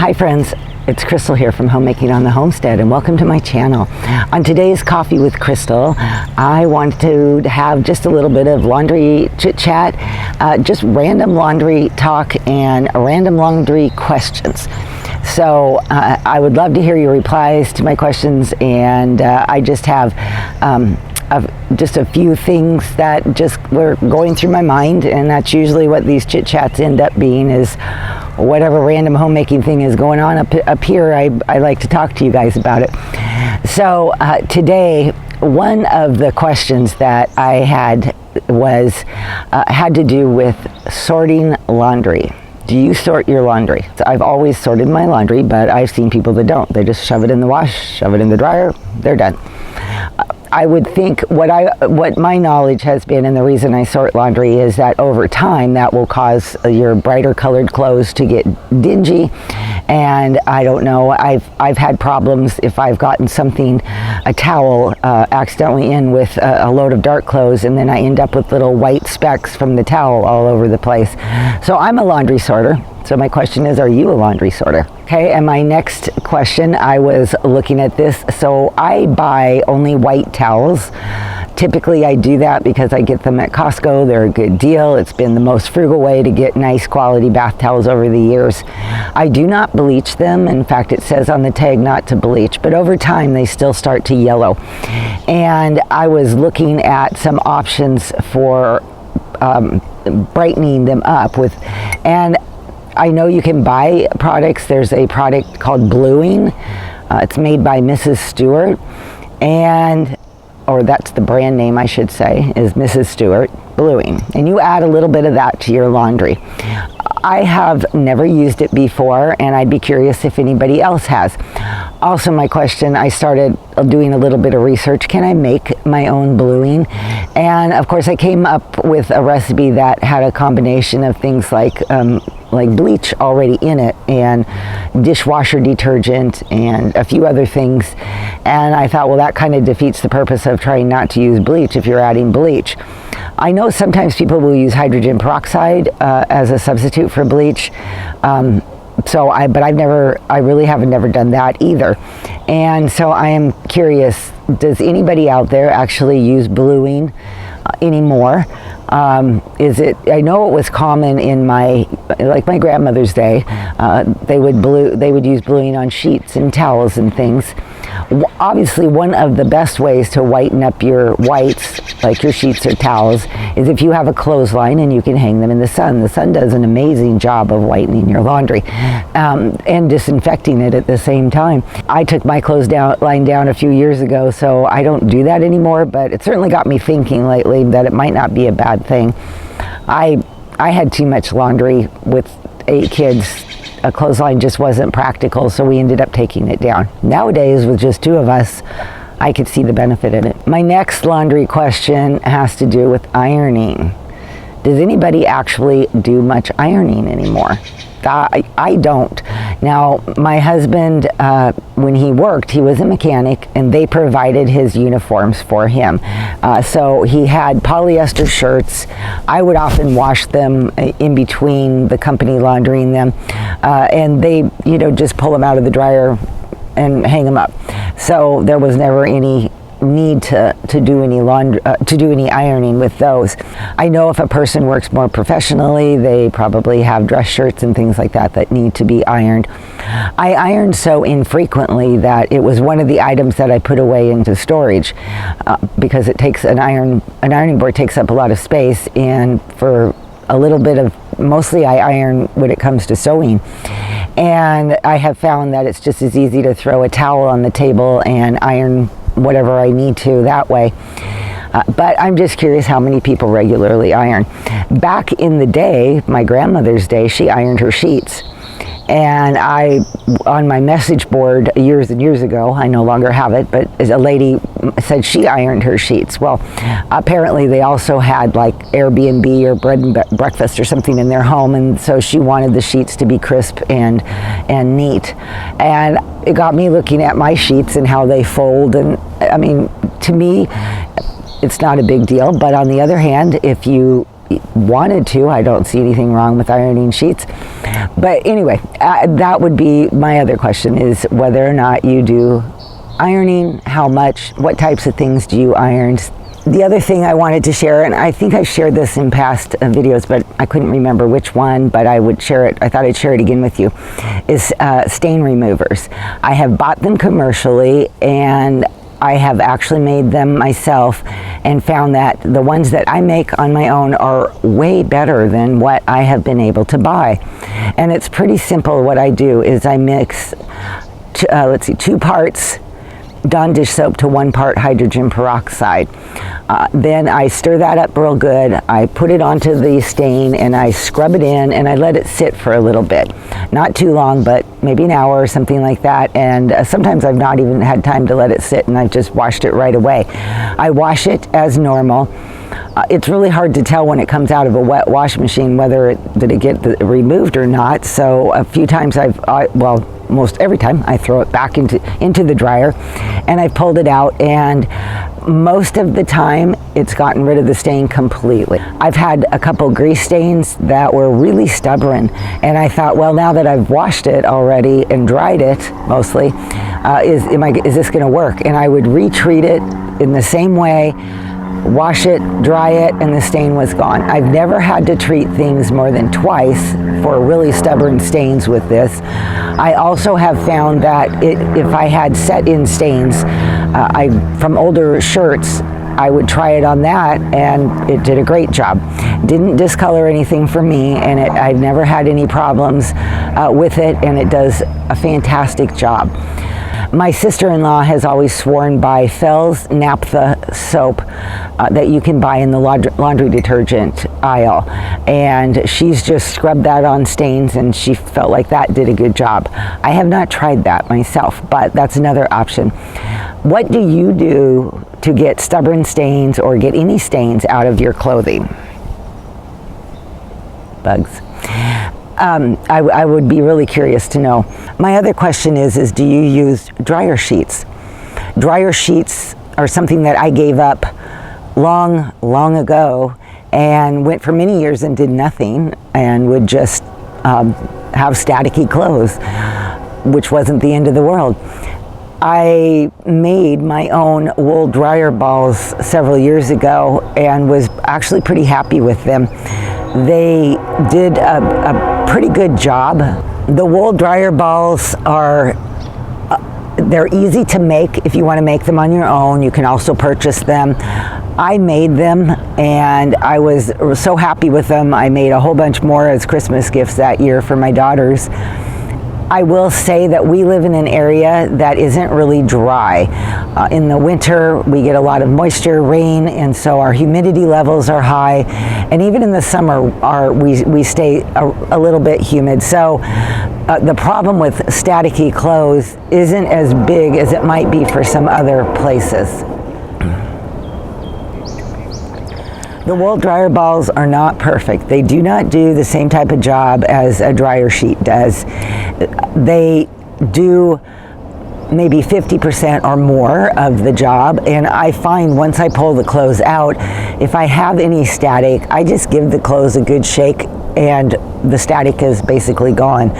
Hi friends, it's Crystal here from Homemaking on the Homestead, and welcome to my channel. On today's Coffee with Crystal, I want to have just a little bit of laundry chit chat, just random laundry talk and random laundry questions. So I would love to hear your replies to my questions, and I just have just a few things that just were going through my mind, and that's usually what these chit chats end up being, is whatever random homemaking thing is going on up here. I like to talk to you guys about it. So today, one of the questions that I had was had to do with sorting laundry. Do you sort your laundry? So I've always sorted my laundry, but I've seen people that don't. They just shove it in the wash, shove it in the dryer, they're done. I would think what my knowledge has been, and the reason I sort laundry, is that over time that will cause your brighter colored clothes to get dingy. And I don't know, I've had problems if I've gotten something, a towel accidentally in with a load of dark clothes, and then I end up with little white specks from the towel all over the place. So I'm a laundry sorter. So my question is, are you a laundry sorter? Okay, and my next question, I was looking at this. So I buy only white towels. Typically I do that because I get them at Costco. They're a good deal. It's been the most frugal way to get nice quality bath towels over the years. I do not bleach them. In fact, it says on the tag not to bleach, but over time they still start to yellow. And I was looking at some options for brightening them up with, and I know you can buy products. There's a product called Bluing. It's made by Mrs. Stewart, or that's the brand name, I should say, is Mrs. Stewart Bluing. And you add a little bit of that to your laundry. I have never used it before, and I'd be curious if anybody else has. Also, my question, I started doing a little bit of research. Can I make my own bluing? And of course, I came up with a recipe that had a combination of things like bleach already in it, and dishwasher detergent, and a few other things. And I thought, well, that kind of defeats the purpose of trying not to use bleach if you're adding bleach. I know sometimes people will use hydrogen peroxide as a substitute for bleach. But I really haven't never done that either. And so I am curious, does anybody out there actually use bluing anymore? I know it was common in my grandmother's day. They would use bluing on sheets and towels and things. Obviously, one of the best ways to whiten up your whites, like your sheets or towels, is if you have a clothesline and you can hang them in the sun. The sun does an amazing job of whitening your laundry and disinfecting it at the same time. I took my clothesline down a few years ago, so I don't do that anymore, but it certainly got me thinking lately that it might not be a bad thing. I had too much laundry with 8 kids. A clothesline just wasn't practical, so we ended up taking it down. Nowadays, with just 2 of us, I could see the benefit in it. My next laundry question has to do with ironing. Does anybody actually do much ironing anymore? I don't. Now, my husband, when he worked, he was a mechanic, and they provided his uniforms for him. So he had polyester shirts. I would often wash them in between the company laundering them, and they, just pull them out of the dryer and hang them up. So there was never any need to do any ironing with those. I know if a person works more professionally, they probably have dress shirts and things like that need to be ironed. I ironed so infrequently that it was one of the items that I put away into storage because it takes an ironing board takes up a lot of space, and for a little bit of, mostly I iron when it comes to sewing. And I have found that it's just as easy to throw a towel on the table and iron whatever I need to that way. But I'm just curious how many people regularly iron. Back in the day, my grandmother's day, she ironed her sheets. And on my message board years and years ago, I no longer have it, but a lady said she ironed her sheets. Well, apparently they also had like Airbnb or bread and breakfast or something in their home, and so she wanted the sheets to be crisp and neat. And it got me looking at my sheets and how they fold, and I mean, to me, it's not a big deal. But on the other hand, if you wanted to, I don't see anything wrong with ironing sheets. But anyway, that would be my other question, is whether or not you do ironing, how much, what types of things do you iron. The other thing I wanted to share, and I think I've shared this in past videos, but I couldn't remember which one, but I would share it. I thought I'd share it again with you, is stain removers. I have bought them commercially, and I have actually made them myself and found that the ones that I make on my own are way better than what I have been able to buy. And it's pretty simple. What I do is I mix, 2 parts Dawn dish soap to 1 part hydrogen peroxide. Then I stir that up real good. I put it onto the stain and I scrub it in and I let it sit for a little bit. Not too long, but maybe an hour or something like that. And sometimes I've not even had time to let it sit and I've just washed it right away. I wash it as normal. It's really hard to tell when it comes out of a wet wash machine whether did it get removed or not. So a few times well, most every time I throw it back into the dryer and I've pulled it out, and most of the time it's gotten rid of the stain completely. I've had a couple grease stains that were really stubborn, and I thought, well, now that I've washed it already and dried it mostly, is this going to work? And I would retreat it in the same way, wash it, dry it, and the stain was gone. I've never had to treat things more than twice for really stubborn stains with this. I also have found that if I had set-in stains from older shirts, I would try it on that and it did a great job. Didn't discolor anything for me, and I've never had any problems with it, and it does a fantastic job. My sister-in-law has always sworn by Fels Naphtha soap that you can buy in the laundry detergent aisle, and she's just scrubbed that on stains and she felt like that did a good job. I have not tried that myself, but that's another option. What do you do to get stubborn stains or get any stains out of your clothing? Bugs. I would be really curious to know. My other question is do you use dryer sheets? Dryer sheets are something that I gave up long ago and went for many years and did nothing and would just have staticky clothes, which wasn't the end of the world. I made my own wool dryer balls several years ago and was actually pretty happy with them. They did a pretty good job. The wool dryer balls they're easy to make if you want to make them on your own. You can also purchase them. I made them and I was so happy with them. I made a whole bunch more as Christmas gifts that year for my daughters. I will say that we live in an area that isn't really dry. In the winter, we get a lot of moisture, rain, and so our humidity levels are high. And even in the summer, we stay a little bit humid. So the problem with staticky clothes isn't as big as it might be for some other places. The wool dryer balls are not perfect. They do not do the same type of job as a dryer sheet does. They do maybe 50% or more of the job, and I find once I pull the clothes out, if I have any static, I just give the clothes a good shake and the static is basically gone.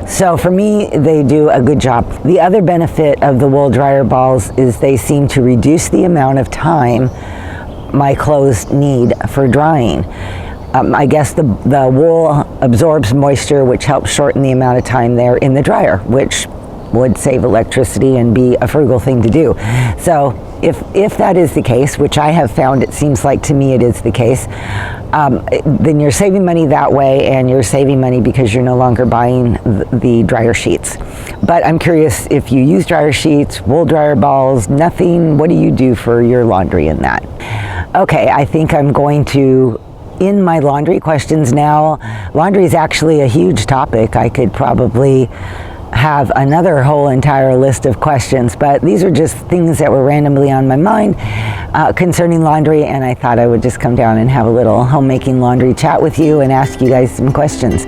So for me, they do a good job. The other benefit of the wool dryer balls is they seem to reduce the amount of time my clothes need for drying. I guess the wool absorbs moisture, which helps shorten the amount of time they're in the dryer, which would save electricity and be a frugal thing to do. So if that is the case, which I have found, it seems like to me it is the case, then you're saving money that way, and you're saving money because you're no longer buying the dryer sheets. But I'm curious if you use dryer sheets, wool dryer balls, nothing. What do you do for your laundry in that? Okay, I think I'm going to end my laundry questions now. Laundry is actually a huge topic. I could probably have another whole entire list of questions, but these are just things that were randomly on my mind concerning laundry, and I thought I would just come down and have a little homemaking laundry chat with you and ask you guys some questions.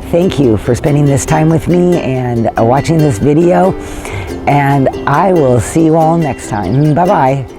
Thank you for spending this time with me and watching this video, and I will see you all next time. Bye-bye.